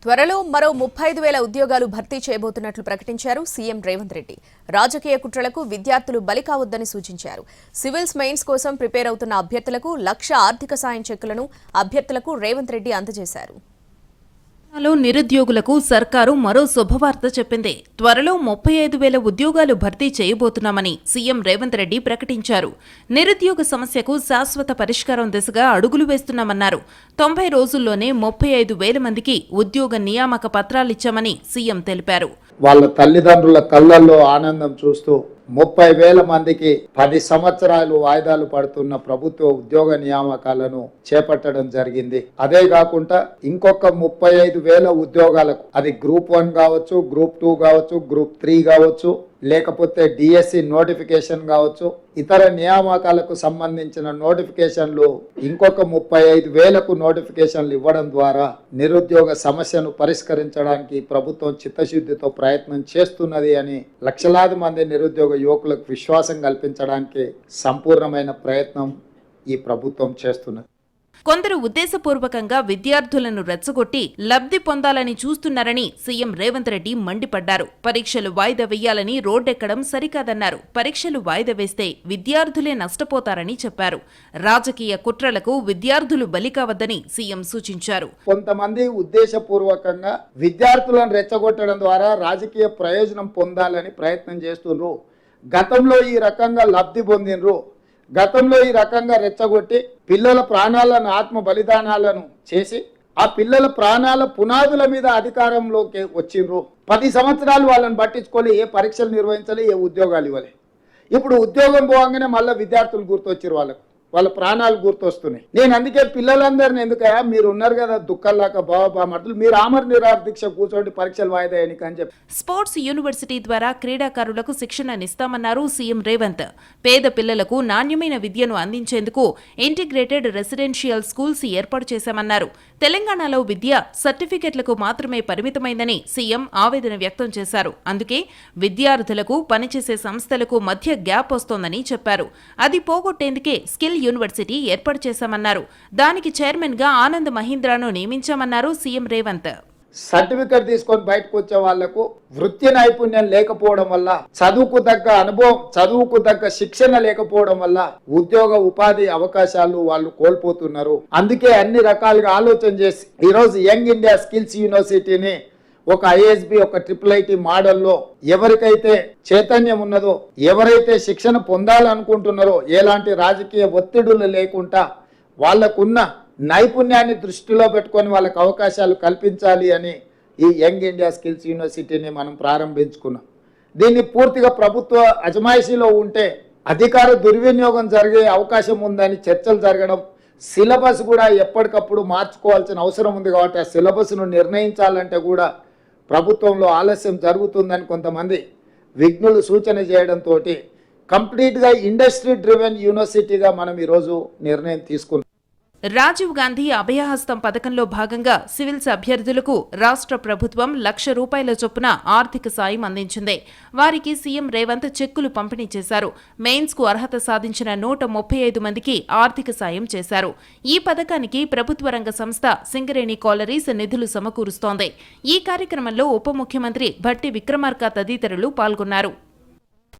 త్వరలో మరో 35,000 ఉద్యోగాలు భర్తీ చేయబోతున్నట్లు ప్రకటించారు సీఎం రేవంత్ రెడ్డి. రాజకీయ కుట్రలకు విద్యార్థులు బలి కావద్దని సూచించారు. సివిల్స్ మెయిన్స్ కోసం ప్రిపేర్ అవుతున్న అభ్యర్థులకు 1,00,000 ఆర్థిక సాయం చెక్కులను అభ్యర్థులకు రేవంత్ రెడ్డి అందజేశారు. నిరుద్యోగులకు సర్కారు మరో శుభవార్త చెప్పింది. త్వరలో 35,000 ఉద్యోగాలు భర్తీ చేయబోతున్నామని సీఎం రేవంత్ రెడ్డి ప్రకటించారు. నిరుద్యోగ సమస్యకు శాశ్వత పరిష్కారం దిశగా అడుగులు వేస్తున్నామన్నారు. 90 రోజుల్లోనే 35,000 మందికి ఉద్యోగ నియామక పత్రాలిచ్చామని సీఎం తెలిపారు. వాళ్ళ తల్లిదండ్రుల కళ్ళల్లో ఆనందం చూస్తూ 30,000 మందికి 10 సంవత్సరాలు వాయిదాలు పడుతున్న ప్రభుత్వ ఉద్యోగ నియామకాలను చేపట్టడం జరిగింది. అదే కాకుండా ఇంకొక 35,000 ఉద్యోగాలకు, అది గ్రూప్ 1 కావచ్చు, గ్రూప్ 2 కావచ్చు, గ్రూప్ 3 కావచ్చు, లేకపోతే డిఎస్సి నోటిఫికేషన్ కావచ్చు, ఇతర నియామకాలకు సంబంధించిన నోటిఫికేషన్లు ఇంకొక 35,000కు నోటిఫికేషన్లు ఇవ్వడం ద్వారా నిరుద్యోగ సమస్యను పరిష్కరించడానికి ప్రభుత్వం చిత్తశుద్ధితో ప్రయత్నం చేస్తున్నది అని లక్షలాది మంది నిరుద్యోగ యువకులకు విశ్వాసం కల్పించడానికి సంపూర్ణమైన ప్రయత్నం ఈ ప్రభుత్వం చేస్తున్నది. కొందరు ఉద్దేశపూర్వకంగా విద్యార్థులను రెచ్చగొట్టి లబ్ధి పొందాలని చూస్తున్నారని సీఎం రేవంత్ రెడ్డి మండిపడ్డారు. పరీక్షలు వాయిదా వేయాలని రోడ్డెక్కడం సరికాదన్నారు. పరీక్షలు వాయిదా వేస్తే విద్యార్థులే నష్టపోతారని చెప్పారు. రాజకీయ కుట్రలకు విద్యార్థులు బలి కావద్దని సీఎం సూచించారు. కొంతమంది ఉద్దేశపూర్వకంగా విద్యార్థులను రెచ్చగొట్టడం ద్వారా రాజకీయ ప్రయోజనం పొందాలని ప్రయత్నం చేస్తున్నారు. గతంలో ఈ రకంగా లబ్ధి పొందినరు. గతంలో ఈ రకంగా రెచ్చగొట్టి పిల్లల ప్రాణాలను ఆత్మ బలిదానాలను చేసి ఆ పిల్లల ప్రాణాల పునాదుల మీద అధికారంలోకి వచ్చిండ్రు. 10 సంవత్సరాలు వాళ్ళని పట్టించుకోలే, ఏ పరీక్షలు నిర్వహించాలి, ఏ ఉద్యోగాలు ఇవ్వాలి. ఇప్పుడు ఉద్యోగం పోగానే మళ్ళీ విద్యార్థులు గుర్తొచ్చారు, వాళ్ళ ప్రాణాలు గుర్తొస్తున్నాయి. నేను అందుకే పిల్లలందరినీ ఎందుకయా, మీరు ఉన్నారు కదా దుఃఖంలాక బామర్దులు, మీరు ఆమర నిరాహార దీక్ష కూర్చోండి పరీక్షలు వాయిదా అని చెప్పి. స్పోర్ట్స్ యూనివర్సిటీ ద్వారా క్రీడాకారులకు శిక్షణనిస్తామన్నారు సీఎం రేవంత్. పేద పిల్లలకు నాణ్యమైన విద్యను అందించేందుకు ఇంటిగ్రేటెడ్ రెసిడెన్షియల్ స్కూల్స్ ఏర్పాటు చేశామన్నారు. తెలంగాణలో విద్య సర్టిఫికెట్లకు మాత్రమే పరిమితమైందని సీఎం ఆవేదన వ్యక్తం చేశారు. అందుకే విద్యార్థులకు పనిచేసే సంస్థలకు మధ్య గ్యాప్ వస్తోందని చెప్పారు. అది పోగొట్టేందుకే స్కిల్ యూనివర్సిటీ ఏర్పాటు చేశామన్నారు. దానికి చైర్మన్ గా ఆనంద్ మహీంద్రాను నియమించామన్నారు సీఎం రేవంత్. సర్టిఫికెట్ తీసుకొని బయటకు వచ్చే వాళ్లకు వృత్తి నైపుణ్యం లేకపోవడం వల్ల, చదువుకు తగ్గ అనుభవం, చదువుకు తగ్గ శిక్షణ లేకపోవడం వల్ల ఉద్యోగ ఉపాధి అవకాశాలు వాళ్ళు కోల్పోతున్నారు. అందుకే అన్ని రకాలుగా ఆలోచన చేసి ఈరోజు యంగ్ ఇండియా స్కిల్స్ యూనివర్సిటీని ఒక ఐఎస్బి, ఒక IIIT మోడల్లో ఎవరికైతే చైతన్యం ఉన్నదో, ఎవరైతే శిక్షణ పొందాలనుకుంటున్నారో, ఎలాంటి రాజకీయ ఒత్తిడులు లేకుండా వాళ్ళకున్న నైపుణ్యాన్ని దృష్టిలో పెట్టుకొని వాళ్ళకు అవకాశాలు కల్పించాలి అని ఈ యంగ్ ఇండియా స్కిల్స్ యూనివర్సిటీని మనం ప్రారంభించుకున్నాం. దీన్ని పూర్తిగా ప్రభుత్వ అజమాయిషీలో ఉంటే అధికార దుర్వినియోగం జరిగే అవకాశం ఉందని చర్చలు జరగడం, సిలబస్ కూడా ఎప్పటికప్పుడు మార్చుకోవాల్సిన అవసరం ఉంది. కాబట్టి ఆ సిలబస్ను నిర్ణయించాలంటే కూడా ప్రభుత్వంలో ఆలస్యం జరుగుతుందని కొంతమంది విఘ్నులు సూచన చేయడంతో కంప్లీట్గా ఇండస్ట్రీ డ్రివెన్ యూనివర్సిటీగా మనం ఈరోజు నిర్ణయం తీసుకున్నాం. రాజీవ్ గాంధీ అభయహస్తం పథకంలో భాగంగా సివిల్స్ అభ్యర్థులకు రాష్ట్ర ప్రభుత్వం ₹1,00,000 చొప్పున ఆర్థిక సాయం అందించింది. వారికి సీఎం రేవంత్ చెక్కులు పంపిణీ చేశారు. మెయిన్స్ కు అర్హత సాధించిన 135 మందికి ఆర్థిక సాయం చేశారు. ఈ పథకానికి ప్రభుత్వ రంగ సంస్థ సింగరేణి కాలరీస్ నిధులు సమకూరుస్తోంది. ఈ కార్యక్రమంలో ఉప ముఖ్యమంత్రి భట్టి విక్రమార్క తదితరులు పాల్గొన్నారు.